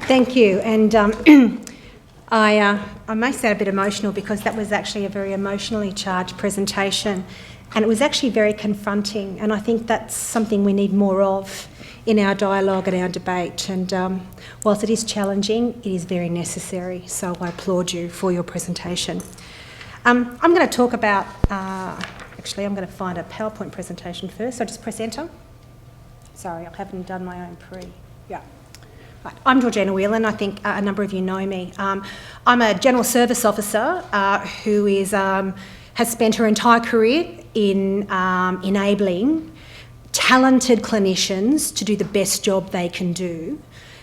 Thank you. And I may sound a bit emotional because that was actually a very emotionally charged presentation, and it was actually very confronting, and I think that's something we need more of in our dialogue and our debate. And whilst it is challenging, it is very necessary, so I applaud you for your presentation. I'm going to talk about, actually I'm going to find a PowerPoint presentation first, so just press enter. Sorry, I haven't done my own yeah. Right. I'm Georgeina Whelan. I think a number of you know me. I'm a General Service Officer who is, has spent her entire career in enabling talented clinicians to do the best job they can do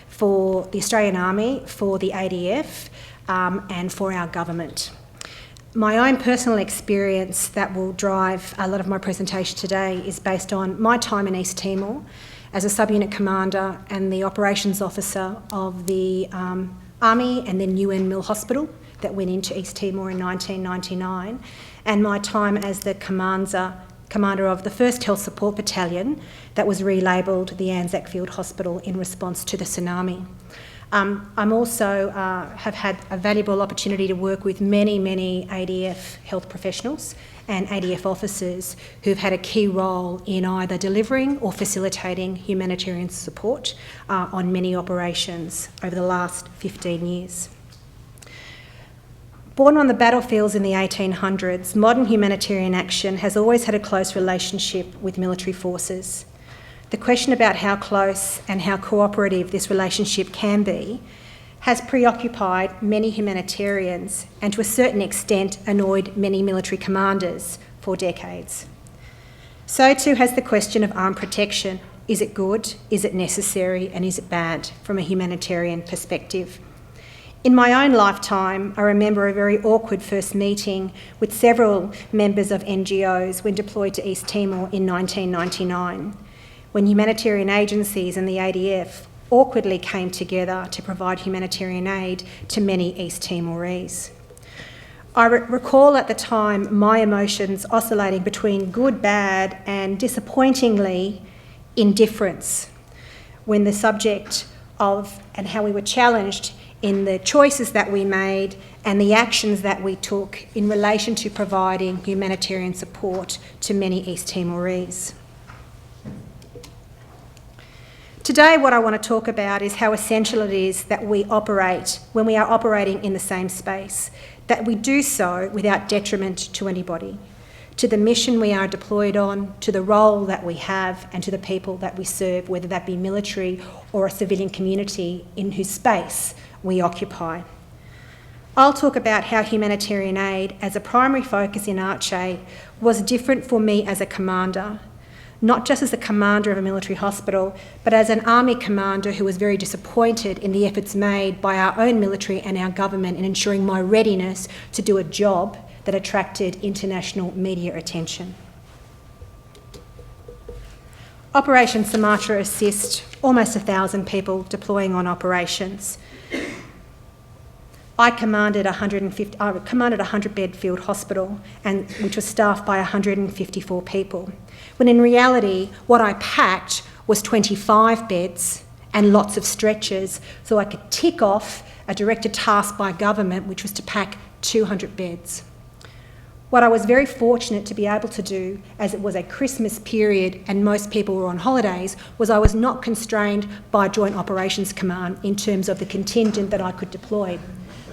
for the Australian Army, for the ADF, and for our government. My own personal experience that will drive a lot of my presentation today is based on my time in East Timor as a subunit commander and the operations officer of the Army and then UN Mill Hospital that went into East Timor in 1999, and my time as the commander of the 1st Health Support Battalion that was relabelled the Anzac Field Hospital in response to the tsunami. I'm also have had a valuable opportunity to work with many ADF health professionals and ADF officers who've had a key role in either delivering or facilitating humanitarian support on many operations over the last 15 years. Born on the battlefields in the 1800s, modern humanitarian action has always had a close relationship with military forces. The question about how close and how cooperative this relationship can be has preoccupied many humanitarians and to a certain extent annoyed many military commanders for decades. So too has the question of armed protection. Is it good, is it necessary, and is it bad from a humanitarian perspective? In my own lifetime, I remember a very awkward first meeting with several members of NGOs when deployed to East Timor in 1999, when humanitarian agencies and the ADF awkwardly came together to provide humanitarian aid to many East Timorese. I recall at the time my emotions oscillating between good, bad, and disappointingly indifference when the subject of and how we were challenged in the choices that we made and the actions that we took in relation to providing humanitarian support to many East Timorese. Today, what I want to talk about is how essential it is that we operate, when we are operating in the same space, that we do so without detriment to anybody, to the mission we are deployed on, to the role that we have, and to the people that we serve, whether that be military or a civilian community in whose space we occupy. I'll talk about how humanitarian aid as a primary focus in ARCH was different for me as a commander, not just as a commander of a military hospital, but as an army commander who was very disappointed in the efforts made by our own military and our government in ensuring my readiness to do a job that attracted international media attention. Operation Sumatra Assist, almost 1,000 people deploying on operations. I commanded a 100-bed field hospital, which was staffed by 154 people, when in reality what I packed was 25 beds and lots of stretchers so I could tick off a directed task by government, which was to pack 200 beds. What I was very fortunate to be able to do, as it was a Christmas period and most people were on holidays, was I was not constrained by Joint Operations Command in terms of the contingent that I could deploy.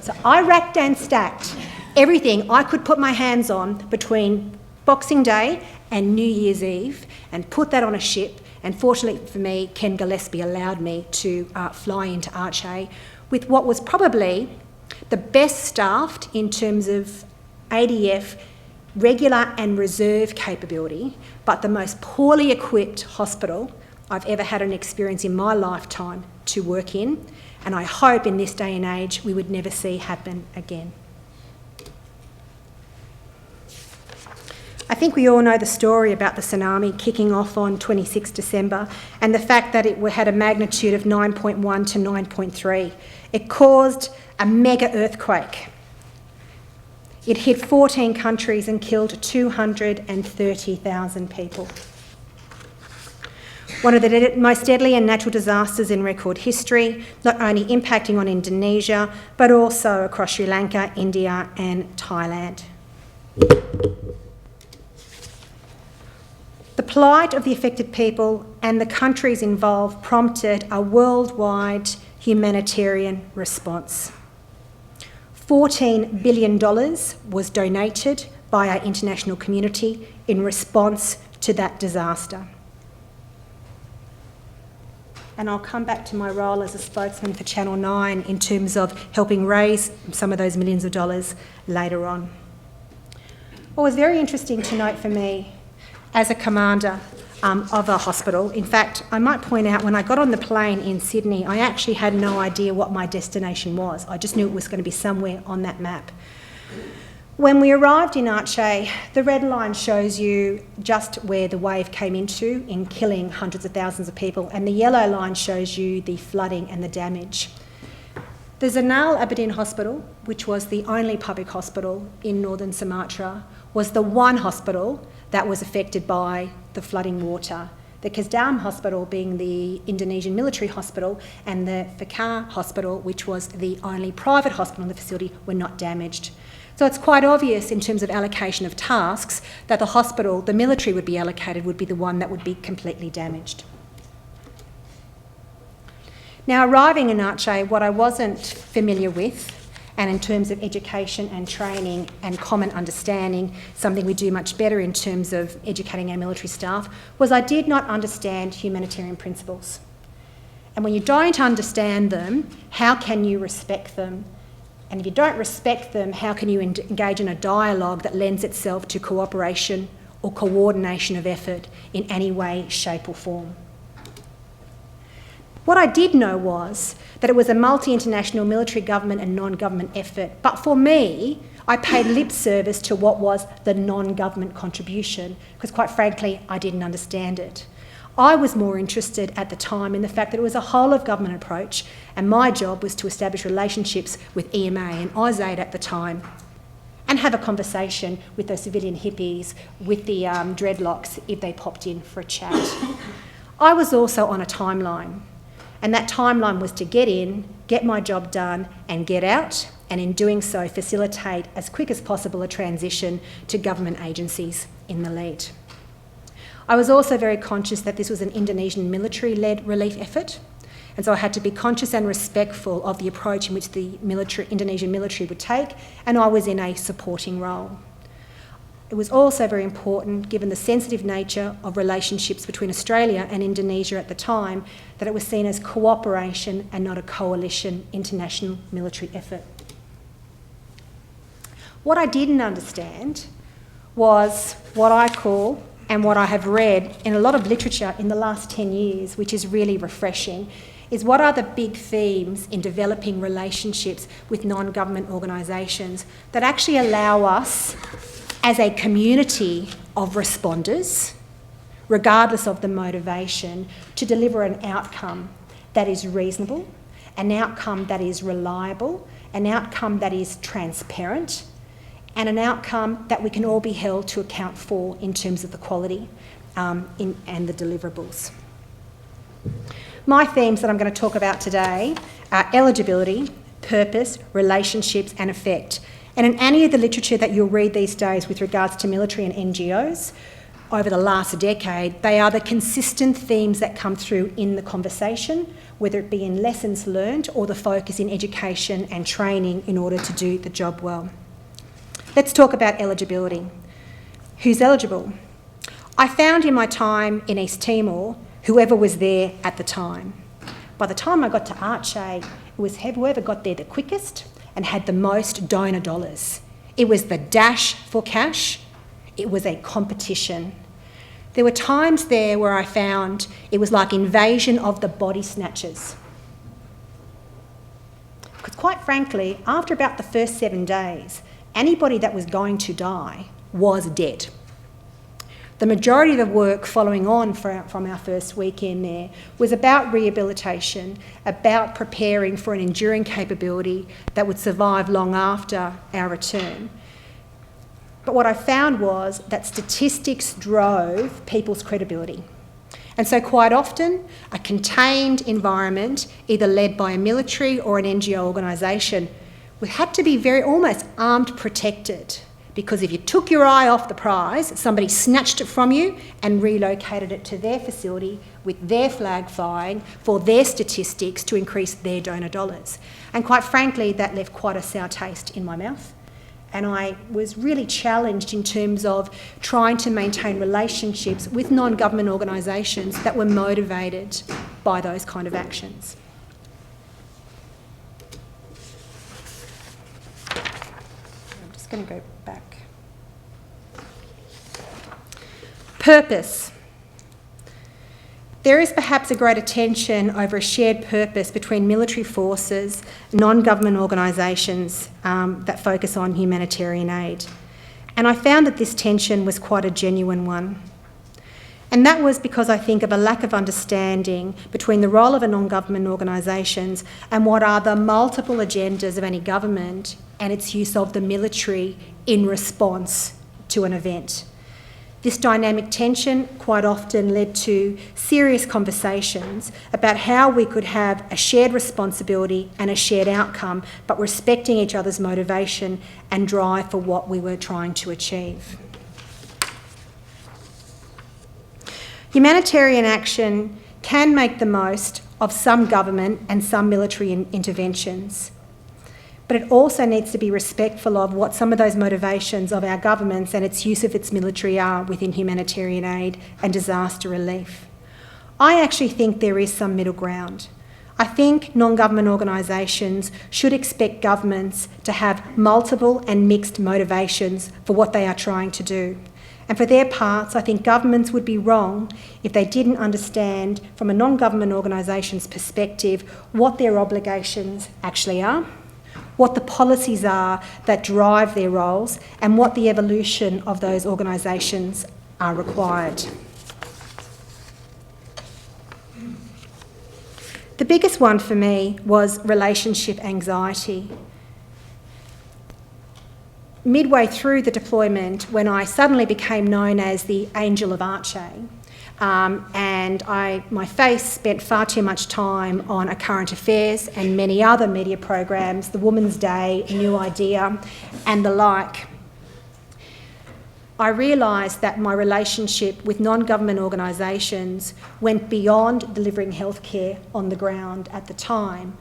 So I racked and stacked everything I could put my hands on between Boxing Day and New Year's Eve and put that on a ship. And fortunately for me, Ken Gillespie allowed me to fly into ARCH with what was probably the best staffed in terms of ADF regular and reserve capability, but the most poorly equipped hospital I've ever had an experience in my lifetime to work in. And I hope in this day and age we would never see happen again. I think we all know the story about the tsunami kicking off on 26 December and the fact that it had a magnitude of 9.1 to 9.3. It caused a mega earthquake. It hit 14 countries and killed 230,000 people. one of the most deadly and natural disasters in record history, not only impacting on Indonesia, but also across Sri Lanka, India and Thailand. The plight of the affected people and the countries involved prompted a worldwide humanitarian response. $14 billion was donated by our international community in response to that disaster. And I'll come back to my role as a spokesman for Channel 9 in terms of helping raise some of those millions of dollars later on. What was very interesting to note for me as a commander of a hospital, in fact, I might point out when I got on the plane in Sydney, I actually had no idea what my destination was. I just knew it was going to be somewhere on that map. When we arrived in Aceh, the red line shows you just where the wave came into in killing hundreds of thousands of people, and the yellow line shows you the flooding and the damage. The Zainal Abidin Hospital, which was the only public hospital in northern Sumatra, was the one hospital that was affected by the flooding water. The Kasdam Hospital being the Indonesian military hospital and the Fakar Hospital, which was the only private hospital in the facility, were not damaged. So it's quite obvious in terms of allocation of tasks that the hospital the military would be allocated would be the one that would be completely damaged. Now, arriving in Aceh, what I wasn't familiar with, and in terms of education and training and common understanding, something we do much better in terms of educating our military staff, was I did not understand humanitarian principles. And when you don't understand them, how can you respect them? And if you don't respect them, how can you engage in a dialogue that lends itself to cooperation or coordination of effort in any way, shape or form? What I did know was that it was a multi-international military government and non-government effort, but for me, I paid lip service to what was the non-government contribution, because quite frankly, I didn't understand it. I was more interested at the time in the fact that it was a whole-of-government approach, and my job was to establish relationships with EMA and AusAid at the time, and have a conversation with those civilian hippies, with the dreadlocks, if they popped in for a chat. I was also on a timeline. And that timeline was to get in, get my job done, and get out, and in doing so, facilitate as quick as possible a transition to government agencies in the lead. I was also very conscious that this was an Indonesian military-led relief effort, and so I had to be conscious and respectful of the approach in which the Indonesian military would take, and I was in a supporting role. It was also very important, given the sensitive nature of relationships between Australia and Indonesia at the time, that it was seen as cooperation and not a coalition international military effort. What I didn't understand was what I call, and what I have read in a lot of literature in the last 10 years, which is really refreshing, is what are the big themes in developing relationships with non-government organisations that actually allow us as a community of responders, regardless of the motivation, to deliver an outcome that is reasonable, an outcome that is reliable, an outcome that is transparent, and an outcome that we can all be held to account for in terms of the quality and the deliverables. My themes that I'm going to talk about today are eligibility, purpose, relationships and effect. And in any of the literature that you'll read these days with regards to military and NGOs over the last decade, they are the consistent themes that come through in the conversation, whether it be in lessons learned or the focus in education and training in order to do the job well. Let's talk about eligibility. Who's eligible? I found in my time in East Timor, whoever was there at the time. By the time I got to Aceh, it was whoever got there the quickest and had the most donor dollars. It was the dash for cash. It was a competition. There were times there where I found it was like invasion of the body snatchers. Because quite frankly, after about the first 7 days, anybody that was going to die was dead. The majority of the work following on from our first weekend there was about rehabilitation, about preparing for an enduring capability that would survive long after our return. But what I found was that statistics drove people's credibility. And so quite often, a contained environment, either led by a military or an NGO organisation, had to be very almost armed protected, because if you took your eye off the prize, somebody snatched it from you and relocated it to their facility with their flag flying for their statistics to increase their donor dollars. And quite frankly, that left quite a sour taste in my mouth. And I was really challenged in terms of trying to maintain relationships with non-government organisations that were motivated by those kind of actions. I'm just going to go back. Purpose. There is perhaps a greater tension over a shared purpose between military forces, non-government organisations that focus on humanitarian aid. And I found that this tension was quite a genuine one. And that was because I think of a lack of understanding between the role of a non-government organisations and what are the multiple agendas of any government and its use of the military in response to an event. This dynamic tension quite often led to serious conversations about how we could have a shared responsibility and a shared outcome, but respecting each other's motivation and drive for what we were trying to achieve. Humanitarian action can make the most of some government and some military interventions. But it also needs to be respectful of what some of those motivations of our governments and its use of its military are within humanitarian aid and disaster relief. I actually think there is some middle ground. I think non-government organisations should expect governments to have multiple and mixed motivations for what they are trying to do. And for their parts, I think governments would be wrong if they didn't understand from a non-government organisation's perspective what their obligations actually are, what the policies are that drive their roles, and what the evolution of those organisations are required. The biggest one for me was relationship anxiety. Midway through the deployment, when I suddenly became known as the Angel of Arche, and my face spent far too much time on A Current Affairs and many other media programs, The Woman's Day, New Idea, and the like. I realised that my relationship with non-government organisations went beyond delivering healthcare on the ground at the time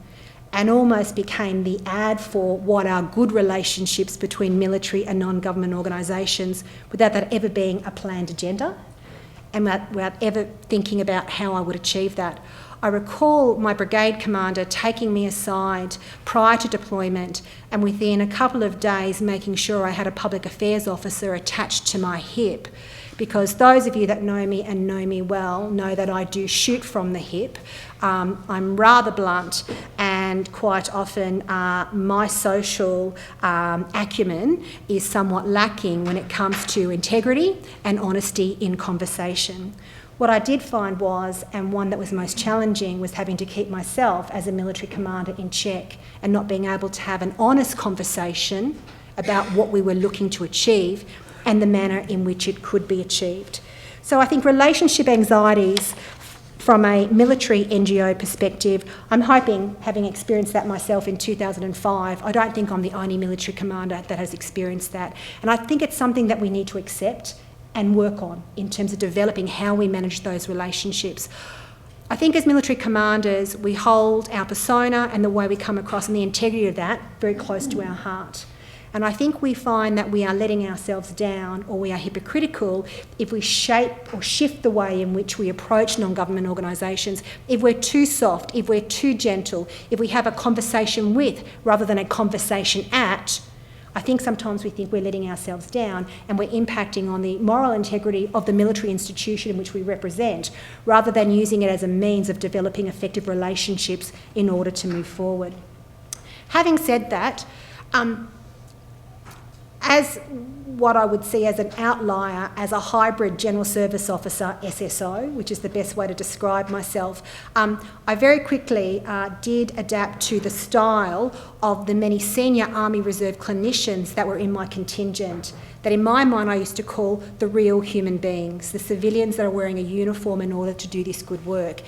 and almost became the ad for what are good relationships between military and non-government organisations without that ever being a planned agenda and without ever thinking about how I would achieve that. I recall my brigade commander taking me aside prior to deployment and within a couple of days making sure I had a public affairs officer attached to my hip, because those of you that know me and know me well know that I do shoot from the hip. I'm rather blunt, and quite often my social acumen is somewhat lacking when it comes to integrity and honesty in conversation. What I did find was, and one that was most challenging, was having to keep myself as a military commander in check and not being able to have an honest conversation about what we were looking to achieve and the manner in which it could be achieved. So I think relationship anxieties from a military NGO perspective, I'm hoping, having experienced that myself in 2005, I don't think I'm the only military commander that has experienced that. And I think it's something that we need to accept and work on in terms of developing how we manage those relationships. I think as military commanders, we hold our persona and the way we come across and the integrity of that very close to our heart. And I think we find that we are letting ourselves down, or we are hypocritical if we shape or shift the way in which we approach non-government organisations, if we're too soft, if we're too gentle, if we have a conversation with rather than a conversation at. I think sometimes we think we're letting ourselves down and we're impacting on the moral integrity of the military institution in which we represent, rather than using it as a means of developing effective relationships in order to move forward. Having said that, as what I would see as an outlier, as a hybrid General Service Officer SSO, which is the best way to describe myself, I very quickly did adapt to the style of the many senior Army Reserve clinicians that were in my contingent, that in my mind I used to call the real human beings, the civilians that are wearing a uniform in order to do this good work.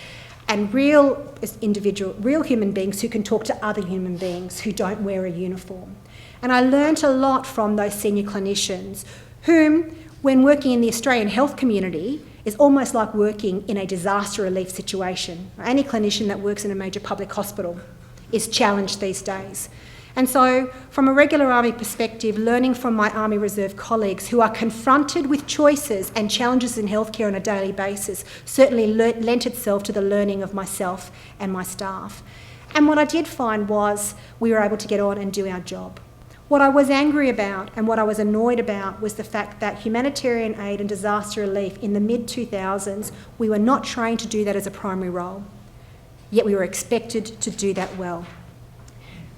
And real human beings who can talk to other human beings who don't wear a uniform. And I learnt a lot from those senior clinicians whom, when working in the Australian health community, is almost like working in a disaster relief situation. Any clinician that works in a major public hospital is challenged these days. And so, from a regular Army perspective, learning from my Army Reserve colleagues who are confronted with choices and challenges in healthcare on a daily basis certainly lent itself to the learning of myself and my staff. And what I did find was we were able to get on and do our job. What I was angry about and what I was annoyed about was the fact that humanitarian aid and disaster relief in the mid-2000s, we were not trained to do that as a primary role, yet we were expected to do that well.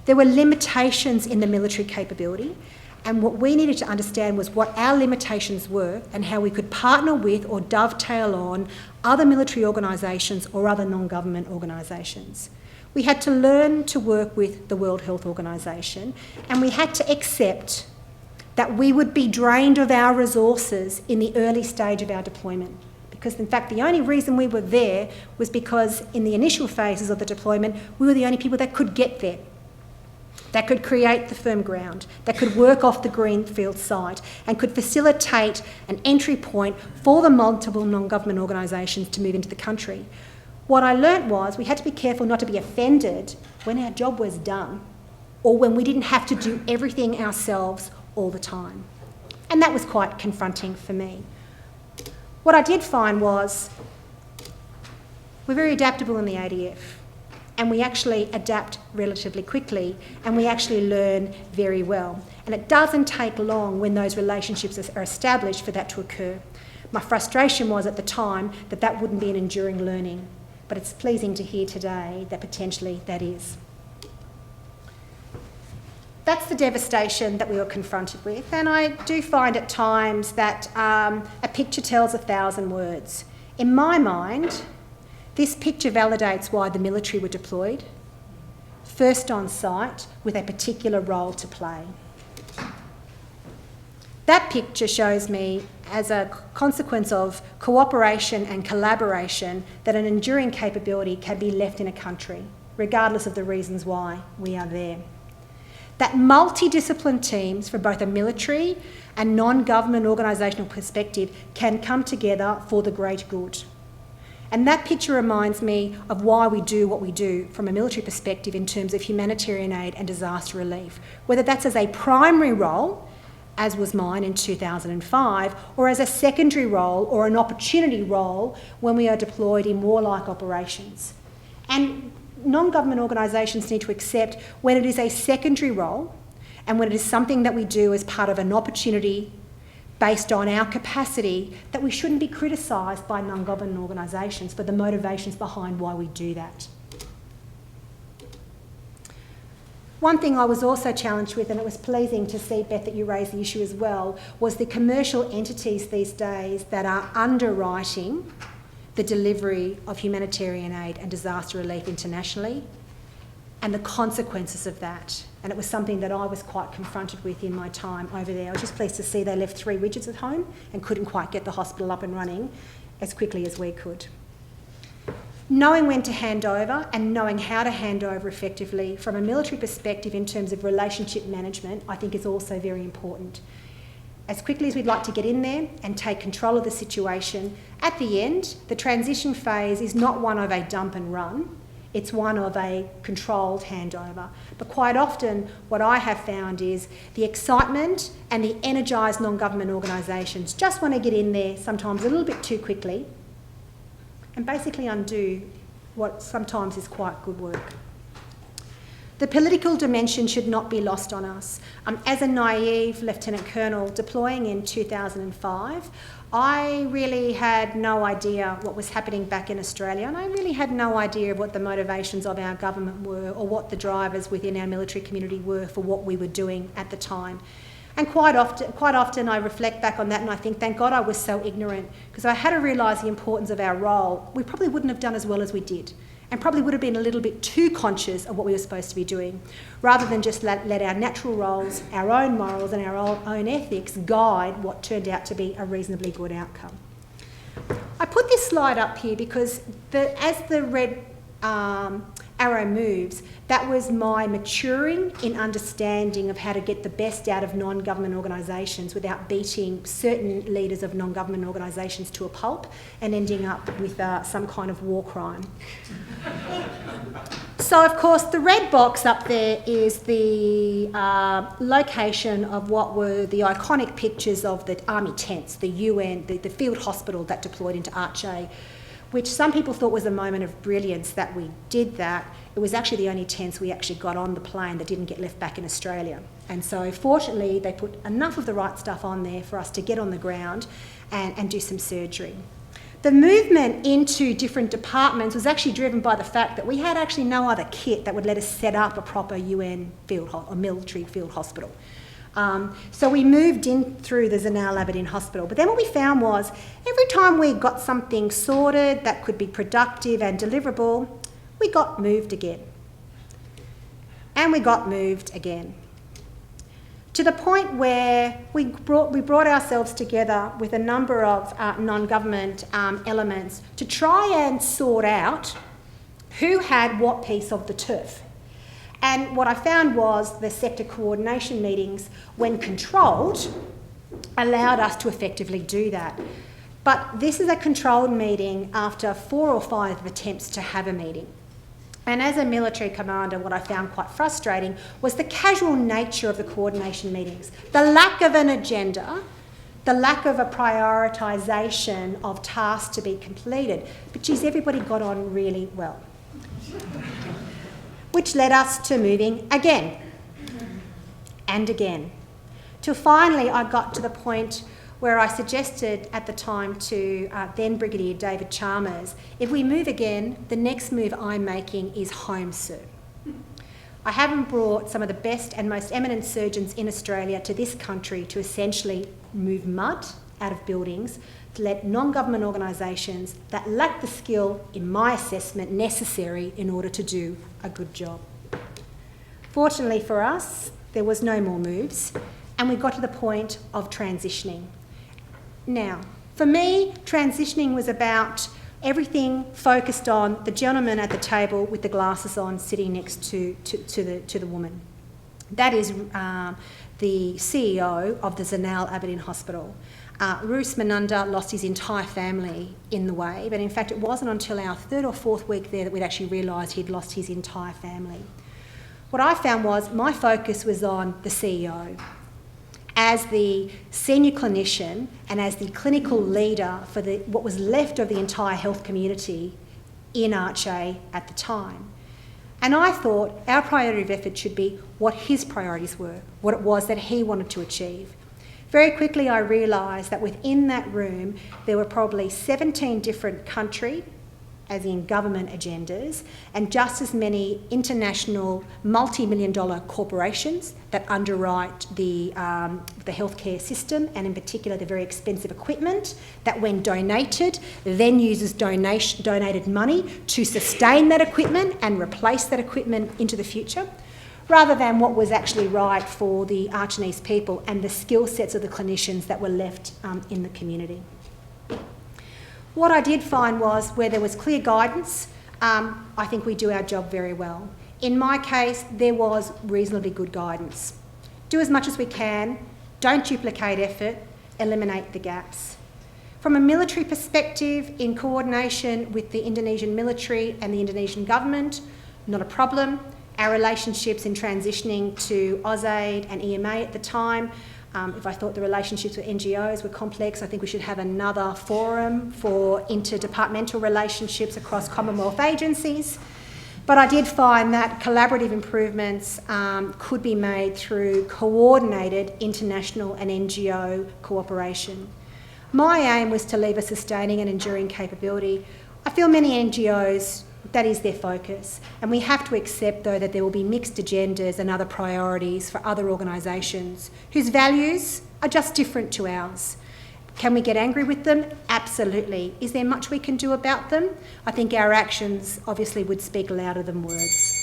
There were limitations in the military capability, and what we needed to understand was what our limitations were and how we could partner with or dovetail on other military organisations or other non-government organisations. We had to learn to work with the World Health Organization, and we had to accept that we would be drained of our resources in the early stage of our deployment. Because in fact, the only reason we were there was because in the initial phases of the deployment, we were the only people that could get there, that could create the firm ground, that could work off the greenfield site and could facilitate an entry point for the multiple non-government organisations to move into the country. What I learnt was we had to be careful not to be offended when our job was done or when we didn't have to do everything ourselves all the time. And that was quite confronting for me. What I did find was we're very adaptable in the ADF, and we actually adapt relatively quickly, and we actually learn very well. And it doesn't take long when those relationships are established for that to occur. My frustration was at the time that that wouldn't be an enduring learning. But it's pleasing to hear today that potentially that is. That's the devastation that we were confronted with, and I do find at times that a picture tells 1,000 words. In my mind, this picture validates why the military were deployed, first on site with a particular role to play. That picture shows me, as a consequence of cooperation and collaboration, that an enduring capability can be left in a country, regardless of the reasons why we are there. That multidisciplinary teams from both a military and non-government organisational perspective can come together for the great good. And that picture reminds me of why we do what we do from a military perspective in terms of humanitarian aid and disaster relief, whether that's as a primary role, as was mine in 2005, or as a secondary role or an opportunity role when we are deployed in warlike operations. And non-government organisations need to accept when it is a secondary role and when it is something that we do as part of an opportunity based on our capacity, that we shouldn't be criticised by non-government organisations for the motivations behind why we do that. One thing I was also challenged with, and it was pleasing to see, Beth, that you raised the issue as well, was the commercial entities these days that are underwriting the delivery of humanitarian aid and disaster relief internationally and the consequences of that. And it was something that I was quite confronted with in my time over there. I was just pleased to see they left 3 widgets at home and couldn't quite get the hospital up and running as quickly as we could. Knowing when to hand over and knowing how to hand over effectively from a military perspective in terms of relationship management, I think is also very important. As quickly as we'd like to get in there and take control of the situation, at the end, the transition phase is not one of a dump and run, it's one of a controlled handover. But quite often what I have found is the excitement and the energised non-government organisations just want to get in there sometimes a little bit too quickly and basically undo what sometimes is quite good work. The political dimension should not be lost on us. As a naive Lieutenant Colonel deploying in 2005, I really had no idea what was happening back in Australia, and I really had no idea of what the motivations of our government were or what the drivers within our military community were for what we were doing at the time. And quite often I reflect back on that and I think, thank God I was so ignorant, because if I had to realise the importance of our role, we probably wouldn't have done as well as we did, and probably would have been a little bit too conscious of what we were supposed to be doing, rather than just let our natural roles, our own morals and our own ethics guide what turned out to be a reasonably good outcome. I put this slide up here because as the red arrow moves, that was my maturing in understanding of how to get the best out of non-government organisations without beating certain leaders of non-government organisations to a pulp and ending up with some kind of war crime. So, of course, the red box up there is the location of what were the iconic pictures of the army tents, the UN, the field hospital that deployed into Aceh, which some people thought was a moment of brilliance that we did that. It was actually the only tents we actually got on the plane that didn't get left back in Australia. And so fortunately they put enough of the right stuff on there for us to get on the ground and do some surgery. The movement into different departments was actually driven by the fact that we had actually no other kit that would let us set up a proper UN or military field hospital. So we moved in through the Zainal Abidin Hospital. But then what we found was every time we got something sorted that could be productive and deliverable, we got moved again. And we got moved again. To the point where we brought ourselves together with a number of non-government elements to try and sort out who had what piece of the turf. And what I found was the sector coordination meetings, when controlled, allowed us to effectively do that. But this is a controlled meeting after 4 or 5 attempts to have a meeting. And as a military commander, what I found quite frustrating was the casual nature of the coordination meetings, the lack of an agenda, the lack of a prioritisation of tasks to be completed. But geez, everybody got on really well. Which led us to moving again and again, till finally I got to the point where I suggested at the time to then Brigadier David Chalmers, if we move again, the next move I'm making is home, sir. I haven't brought some of the best and most eminent surgeons in Australia to this country to essentially move mud out of buildings, to let non-government organisations that lack the skill, in my assessment, necessary in order to do a good job. Fortunately for us, there was no more moves, and we got to the point of transitioning. Now, for me, transitioning was about everything focused on the gentleman at the table with the glasses on sitting next to the woman. That is the CEO of the Zainal Abidin Hospital. Roos Manunda lost his entire family in the way, but in fact it wasn't until our 3rd or 4th week there that we'd actually realised he'd lost his entire family. What I found was my focus was on the CEO as the senior clinician and as the clinical leader for what was left of the entire health community in Aceh at the time. And I thought our priority of effort should be what his priorities were, what it was that he wanted to achieve. Very quickly I realised that within that room there were probably 17 different country, as in government agendas, and just as many international multi-million-dollar corporations that underwrite the healthcare system, and in particular the very expensive equipment that when donated then uses donated money to sustain that equipment and replace that equipment into the future, rather than what was actually right for the Achenese people and the skill sets of the clinicians that were left in the community. What I did find was where there was clear guidance, I think we do our job very well. In my case, there was reasonably good guidance. Do as much as we can, don't duplicate effort, eliminate the gaps. From a military perspective, in coordination with the Indonesian military and the Indonesian government, not a problem. Our relationships in transitioning to AusAid and EMA at the time, if I thought the relationships with NGOs were complex, I think we should have another forum for interdepartmental relationships across Commonwealth agencies. But I did find that collaborative improvements could be made through coordinated international and NGO cooperation. My aim was to leave a sustaining and enduring capability. I feel many NGOs That is their focus. And we have to accept, though, that there will be mixed agendas and other priorities for other organisations whose values are just different to ours. Can we get angry with them? Absolutely. Is there much we can do about them? I think our actions obviously would speak louder than words.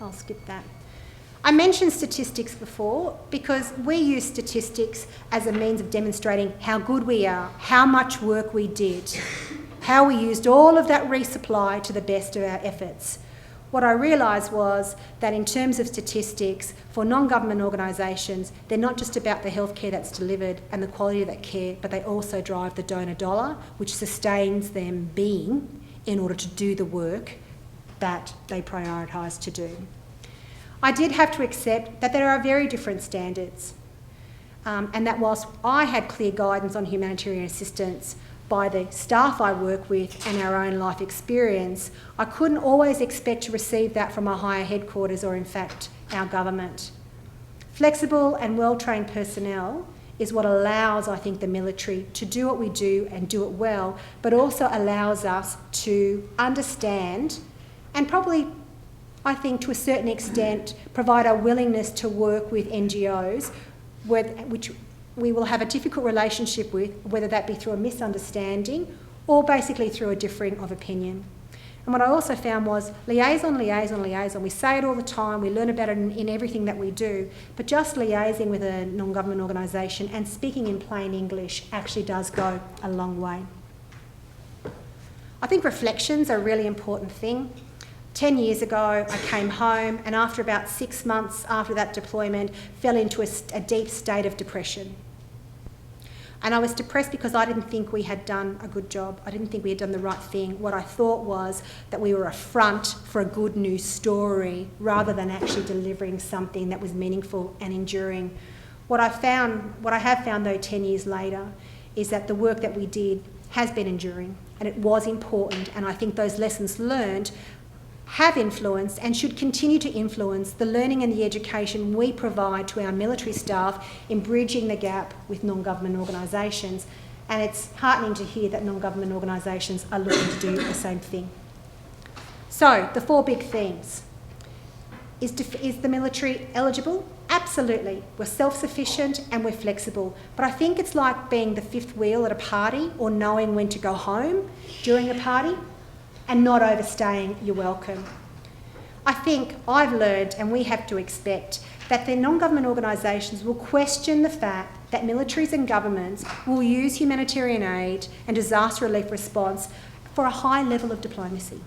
I'll skip that. I mentioned statistics before because we use statistics as a means of demonstrating how good we are, how much work we did, how we used all of that resupply to the best of our efforts. What I realised was that in terms of statistics, for non-government organisations, they're not just about the healthcare that's delivered and the quality of that care, but they also drive the donor dollar, which sustains them being in order to do the work that they prioritise to do. I did have to accept that there are very different standards, and that whilst I had clear guidance on humanitarian assistance by the staff I work with and our own life experience, I couldn't always expect to receive that from a higher headquarters or, in fact, our government. Flexible and well-trained personnel is what allows, I think, the military to do what we do and do it well, but also allows us to understand and probably, I think, to a certain extent, provide our willingness to work with NGOs, which we will have a difficult relationship with, whether that be through a misunderstanding or basically through a differing of opinion. And what I also found was liaison, liaison, liaison. We say it all the time, we learn about it in everything that we do, but just liaising with a non-government organisation and speaking in plain English actually does go a long way. I think reflections are a really important thing. 10 years ago, I came home and after about 6 months after that deployment, fell into a deep state of depression. And I was depressed because I didn't think we had done a good job. I didn't think we had done the right thing. What I thought was that we were a front for a good news story rather than actually delivering something that was meaningful and enduring. What I have found though 10 years later is that the work that we did has been enduring and it was important, and I think those lessons learned have influenced and should continue to influence the learning and the education we provide to our military staff in bridging the gap with non-government organisations. And it's heartening to hear that non-government organisations are looking to do the same thing. So, the 4 big themes. Is the military eligible? Absolutely. We're self-sufficient and we're flexible. But I think it's like being the 5th wheel at a party or knowing when to go home during a party and not overstaying your welcome. I think I've learned, and we have to expect, that the non-government organisations will question the fact that militaries and governments will use humanitarian aid and disaster relief response for a high level of diplomacy,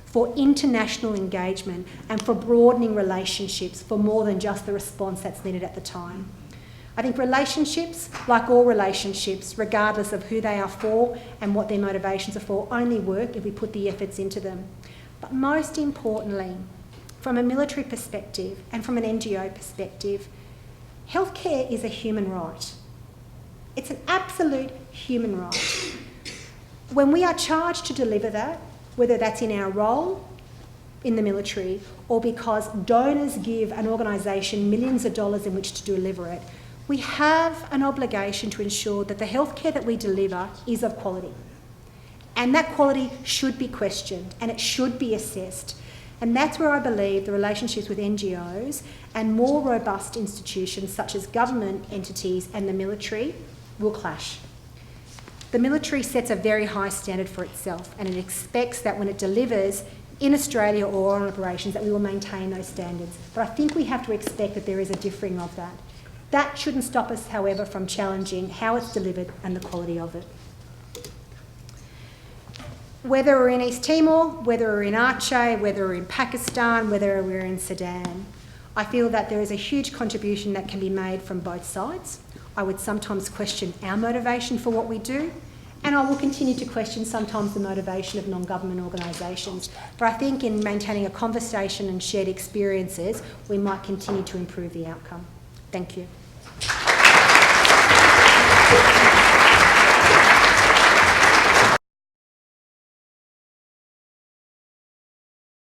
for international engagement and for broadening relationships for more than just the response that's needed at the time. I think relationships, like all relationships, regardless of who they are for and what their motivations are for, only work if we put the efforts into them. But most importantly, from a military perspective and from an NGO perspective, healthcare is a human right. It's an absolute human right. When we are charged to deliver that, whether that's in our role in the military or because donors give an organisation millions of dollars in which to deliver it, we have an obligation to ensure that the healthcare that we deliver is of quality. And that quality should be questioned and it should be assessed. And that's where I believe the relationships with NGOs and more robust institutions such as government entities and the military will clash. The military sets a very high standard for itself and it expects that when it delivers in Australia or on operations that we will maintain those standards. But I think we have to expect that there is a differing of that. That shouldn't stop us, however, from challenging how it's delivered and the quality of it. Whether we're in East Timor, whether we're in Aceh, whether we're in Pakistan, whether we're in Sudan, I feel that there is a huge contribution that can be made from both sides. I would sometimes question our motivation for what we do, and I will continue to question sometimes the motivation of non-government organisations. But I think in maintaining a conversation and shared experiences, we might continue to improve the outcome. Thank you.